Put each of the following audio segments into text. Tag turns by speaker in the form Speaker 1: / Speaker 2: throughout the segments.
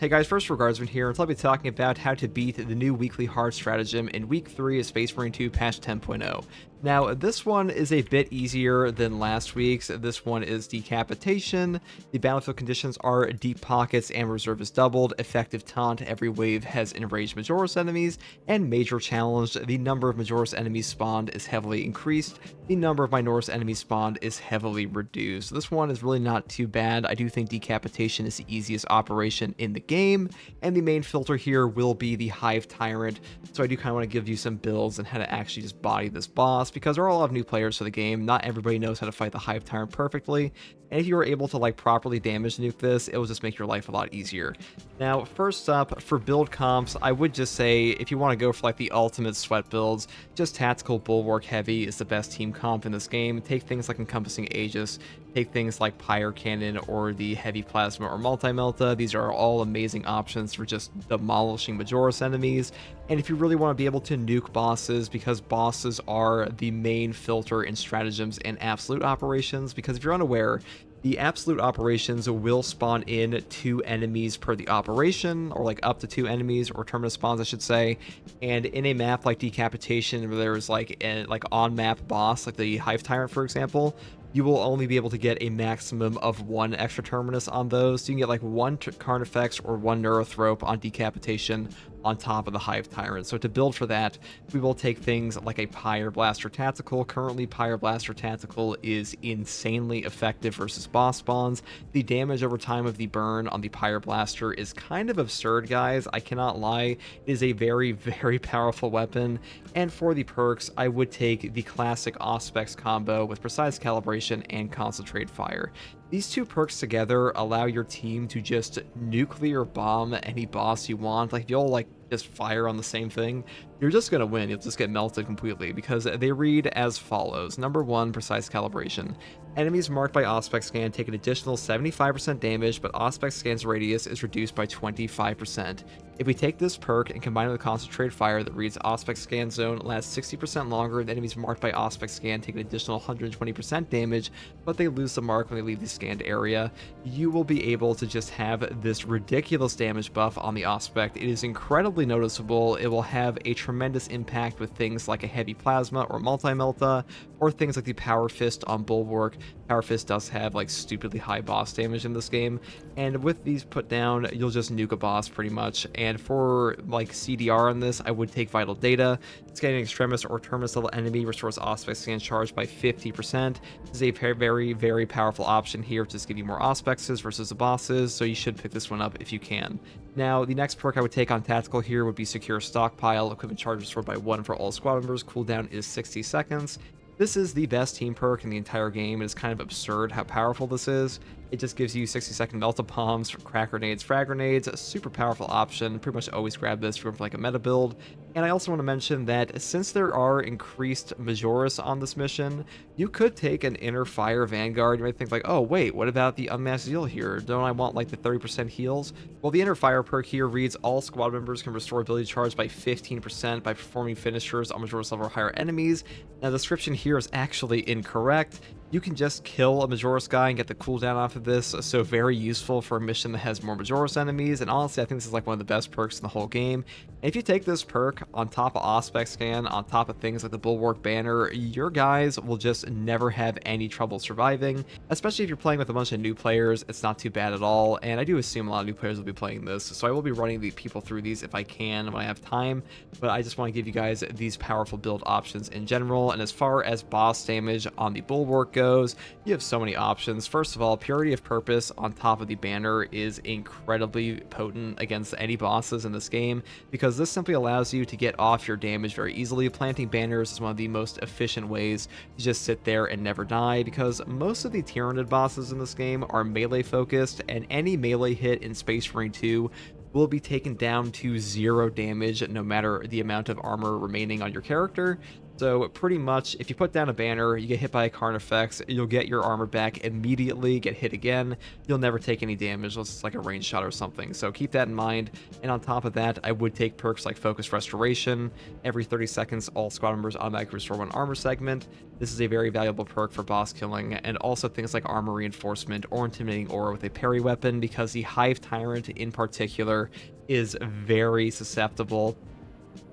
Speaker 1: Hey guys, first Regardsman here, and I'll be talking about how to beat the new weekly hard stratagem in week 3 of Space Marine 2 patch 10.0. Now, this one is a bit easier than last week's. This one is decapitation. The battlefield conditions are deep pockets and reserve is doubled, effective taunt, every wave has enraged Majoris enemies, and major challenge, the number of Majoris enemies spawned is heavily increased, the number of Minoris enemies spawned is heavily reduced. This one is really not too bad. I do think decapitation is the easiest operation in the game, and the main filter here will be the Hive Tyrant, so I do kind of want to give you some builds on how to actually just body this boss, because there are a lot of new players to the game. Not everybody knows how to fight the Hive Tyrant perfectly, and if you were able to properly damage nuke this, it will just make your life a lot easier. Now, first up, for build comps, I would just say if you want to go for the ultimate sweat builds, just Tactical Bulwark Heavy is the best team comp in this game. Take things like Encompassing Aegis, take things like Pyre Cannon or the Heavy Plasma or Multi-Melta. These are all amazing options for just demolishing Majoris enemies. And if you really want to be able to nuke bosses, because bosses are the main filter in stratagems and absolute operations, because if you're unaware, the absolute operations will spawn in 2 enemies per the operation, or up to 2 enemies, or terminus spawns, I should say. And in a map like Decapitation, where there's an on-map boss, like the Hive Tyrant, for example, you will only be able to get a maximum of 1 extra terminus on those. So you can get 1 Carnifex or 1 Neurothrope on Decapitation on top of the Hive Tyrant. So to build for that, we will take things like a Pyre Blaster Tactical. Currently, Pyre Blaster Tactical is insanely effective versus boss spawns. The damage over time of the burn on the Pyre Blaster is kind of absurd, guys. I cannot lie. It is a very, very powerful weapon. And for the perks, I would take the classic Auspex combo with Precise Calibration and Concentrate Fire. These 2 perks together allow your team to just nuclear bomb any boss you want. If you'll just fire on the same thing, you're just gonna win. You'll just get melted completely, because they read as follows. Number 1, Precise Calibration. Enemies marked by Auspex Scan take an additional 75% damage, but Auspex Scan's radius is reduced by 25%. If we take this perk and combine it with Concentrate Fire that reads Auspex Scan Zone lasts 60% longer, and enemies marked by Auspex Scan take an additional 120% damage, but they lose the mark when they leave the scanned area, you will be able to just have this ridiculous damage buff on the Auspex. It is incredibly noticeable. It will have a tremendous impact with things like a Heavy Plasma or Multi-Melta, or things like the Power Fist on Bulwark. Power Fist does have stupidly high boss damage in this game, and with these put down, you'll just nuke a boss pretty much. And for CDR on this, I would take Vital Data. Scanning Extremis or Terminus level enemy restores Auspex Scan charge by 50%. This is a very, very, very powerful option here to just give you more Auspexes versus the bosses, so you should pick this one up if you can. Now, the next perk I would take on Tactical here would be Secure Stockpile. Equipment charge restored by 1 for all squad members. Cooldown is 60 seconds. This is the best team perk in the entire game. It is kind of absurd how powerful this is. It just gives you 60-second Melta Bombs, Crack Grenades, Frag Grenades, a super powerful option. Pretty much always grab this for a meta build. And I also want to mention that since there are increased Majoris on this mission, you could take an Inner Fire Vanguard. You might think oh wait, what about the Unmasked Zeal here? Don't I want the 30% heals? Well, the Inner Fire perk here reads all squad members can restore ability charge by 15% by performing finishers on Majoris level or higher enemies. Now, the description here is actually incorrect. You can just kill a Majoris guy and get the cooldown off of this, so very useful for a mission that has more Majoris enemies. And honestly, I think this is one of the best perks in the whole game. And if you take this perk on top of Auspex Scan, on top of things like the Bulwark Banner, your guys will just never have any trouble surviving. Especially if you're playing with a bunch of new players, it's not too bad at all. And I do assume a lot of new players will be playing this, so I will be running the people through these if I can when I have time. But I just want to give you guys these powerful build options in general. And as far as boss damage on the Bulwark goes, you have so many options. First of all, Purity of Purpose on top of the banner is incredibly potent against any bosses in this game, because this simply allows you to get off your damage very easily. Planting banners is one of the most efficient ways to just sit there and never die, because most of the Tyranid bosses in this game are melee focused, and any melee hit in Space Marine 2 will be taken down to 0 damage no matter the amount of armor remaining on your character. So pretty much, if you put down a banner, you get hit by a Carnifex, you'll get your armor back immediately, get hit again, you'll never take any damage unless it's like a range shot or something. So keep that in mind. And on top of that, I would take perks like Focus Restoration. Every 30 seconds, all squad members automatically restore 1 armor segment. This is a very valuable perk for boss killing, and also things like Armor Reinforcement or Intimidating Aura with a parry weapon, because the Hive Tyrant in particular is very susceptible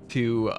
Speaker 1: to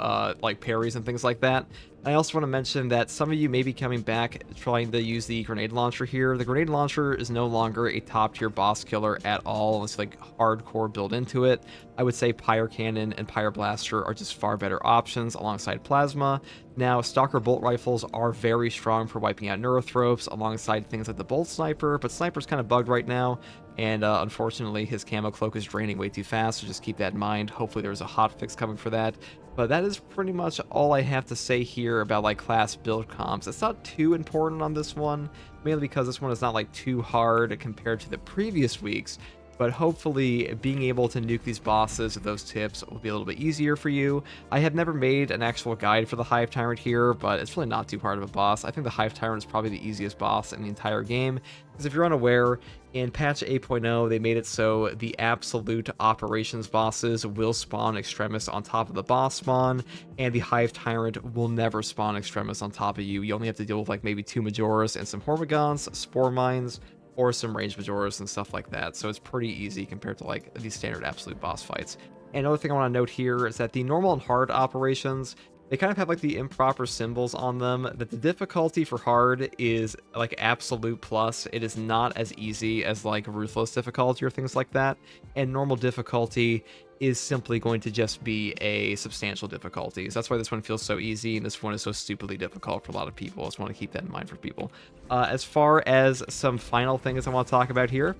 Speaker 1: like parries and things like that. I also want to mention that some of you may be coming back trying to use the grenade launcher here. The grenade launcher is no longer a top tier boss killer at all unless like hardcore build into it. I would say Pyre Cannon and Pyre Blaster are just far better options alongside Plasma. Now, Stalker Bolt Rifles are very strong for wiping out Neurothropes alongside things like the Bolt Sniper, but Sniper's kind of bugged right now, and unfortunately his camo cloak is draining way too fast, so just keep that in mind. Hopefully there's a hotfix coming for that. But that is pretty much all I have to say here about like class build comps. It's not too important on this one, mainly because this one is not like too hard compared to the previous weeks. But hopefully being able to nuke these bosses with those tips will be a little bit easier for you. I have never made an actual guide for the Hive Tyrant here, but it's really not too hard of a boss. I think the Hive Tyrant is probably the easiest boss in the entire game, because if you're unaware, in patch 8.0 they made it so the absolute operations bosses will spawn Extremis on top of the boss spawn, and the Hive Tyrant will never spawn Extremis on top of you. You only have to deal with like maybe 2 Majoras and some Hormigons, Spore Mines, or some range Majoras and stuff like that. So it's pretty easy compared to like these standard absolute boss fights. And another thing I want to note here is that the normal and hard operations, they kind of have like the improper symbols on them, that the difficulty for hard is like absolute plus. It is not as easy as like ruthless difficulty or things like that. And normal difficulty is simply going to just be a substantial difficulty. So that's why this one feels so easy and this one is so stupidly difficult for a lot of people. I just want to keep that in mind for people. As far as some final things I want to talk about here,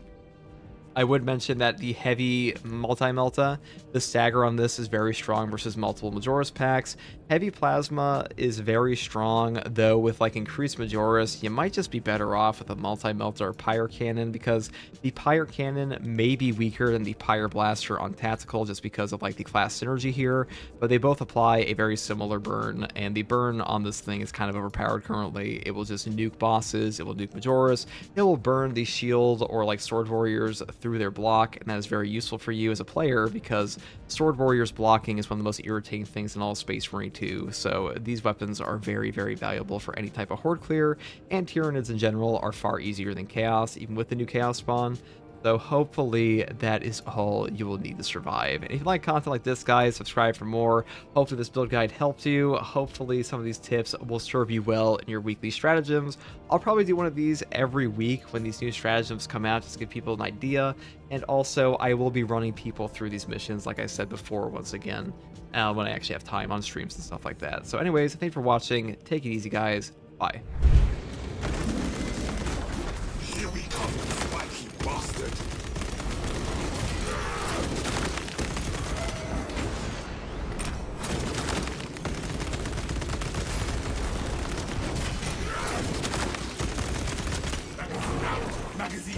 Speaker 1: I would mention that the heavy multi-melta, the stagger on this is very strong versus multiple Majora's packs. Heavy plasma is very strong, though with like increased Majora's, you might just be better off with a multi-melta or Pyre Cannon, because the Pyre Cannon may be weaker than the Pyre Blaster on tactical just because of like the class synergy here, but they both apply a very similar burn, and the burn on this thing is kind of overpowered currently. It will just nuke bosses, it will nuke Majora's, it will burn the shield or like sword warriors through their block, and that is very useful for you as a player because sword warriors blocking is one of the most irritating things in all of Space Marine 2. So these weapons are very, very valuable for any type of horde clear, and Tyranids in general are far easier than Chaos, even with the new Chaos spawn. So hopefully that is all you will need to survive. And if you like content like this, guys, subscribe for more. Hopefully this build guide helped you. Hopefully some of these tips will serve you well in your weekly stratagems. I'll probably do one of these every week when these new stratagems come out, just to give people an idea. And also I will be running people through these missions, like I said before, once again, when I actually have time on streams and stuff like that. So anyways, thanks for watching. Take it easy, guys. Bye.
Speaker 2: Here we come, spiky bastard! Magazine!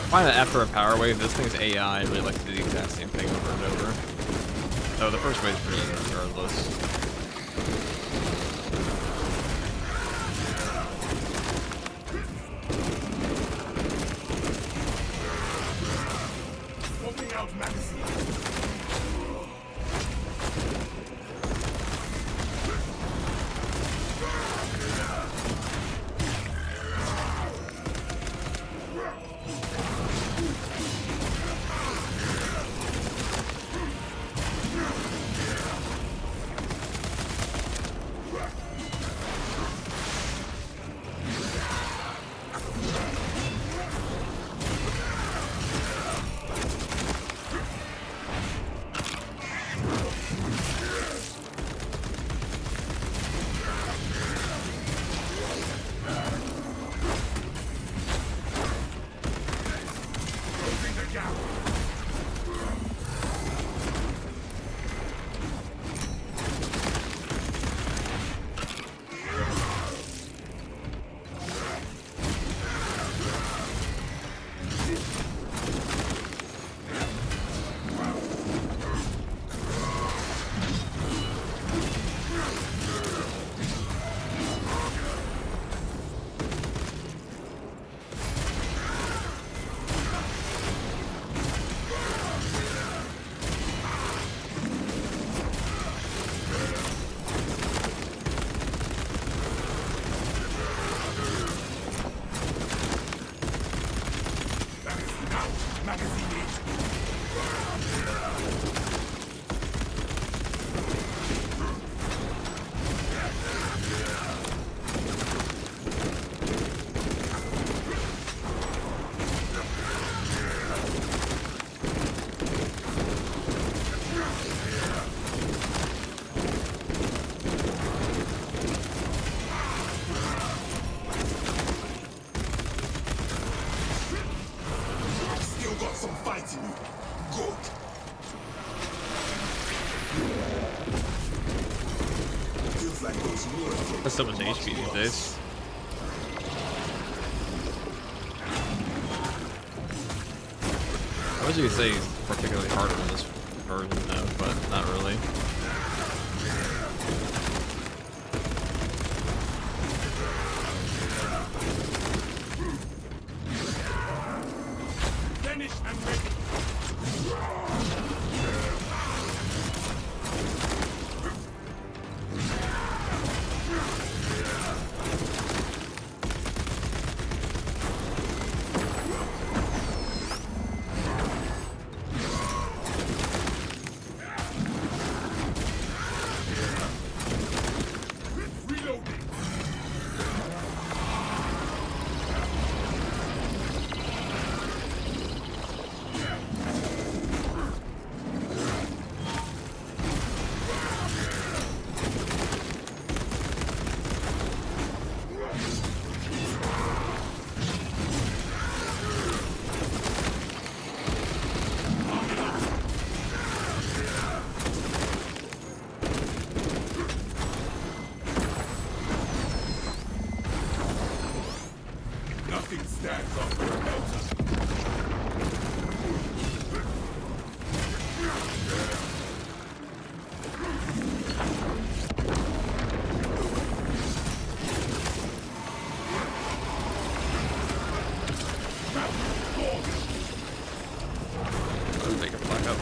Speaker 1: I find that after a power wave, this thing's AI really likes to do the exact same thing over and over. So the first wave is pretty easy regardless.
Speaker 2: Swapping out magazine!
Speaker 1: That's so much HP these days. I wish you could say he's particularly harder in this version though, but not really.
Speaker 2: Finish and ready. Nothing stands up for a melter.
Speaker 1: Let's take it back up.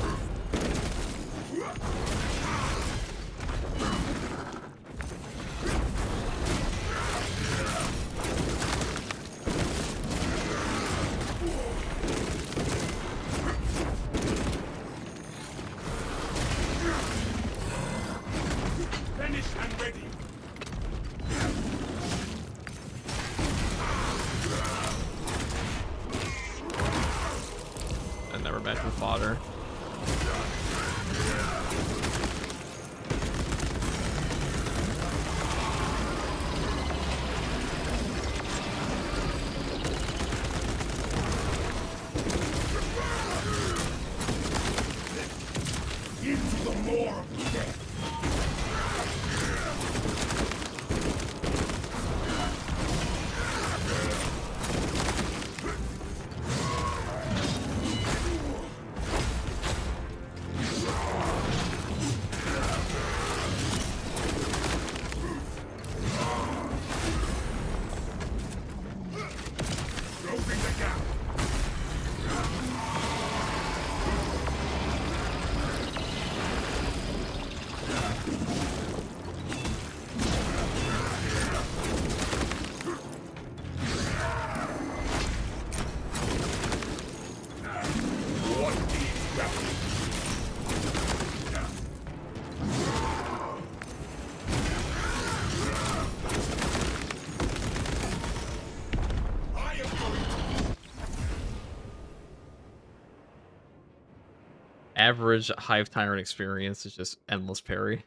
Speaker 2: Finish and ready.
Speaker 1: I never mentioned fodder.
Speaker 2: Into the more of death. Closing the gap. What needs weapons? I am going to
Speaker 1: Average Hive Tyrant experience is just endless parry.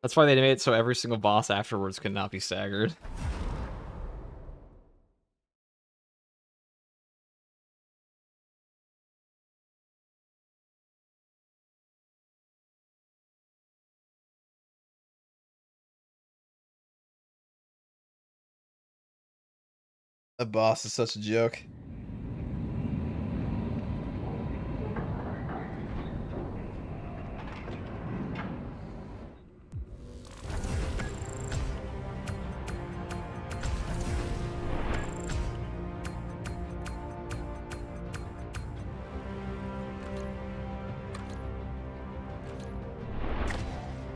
Speaker 1: That's why they made it so every single boss afterwards could not be staggered. The boss is such a joke.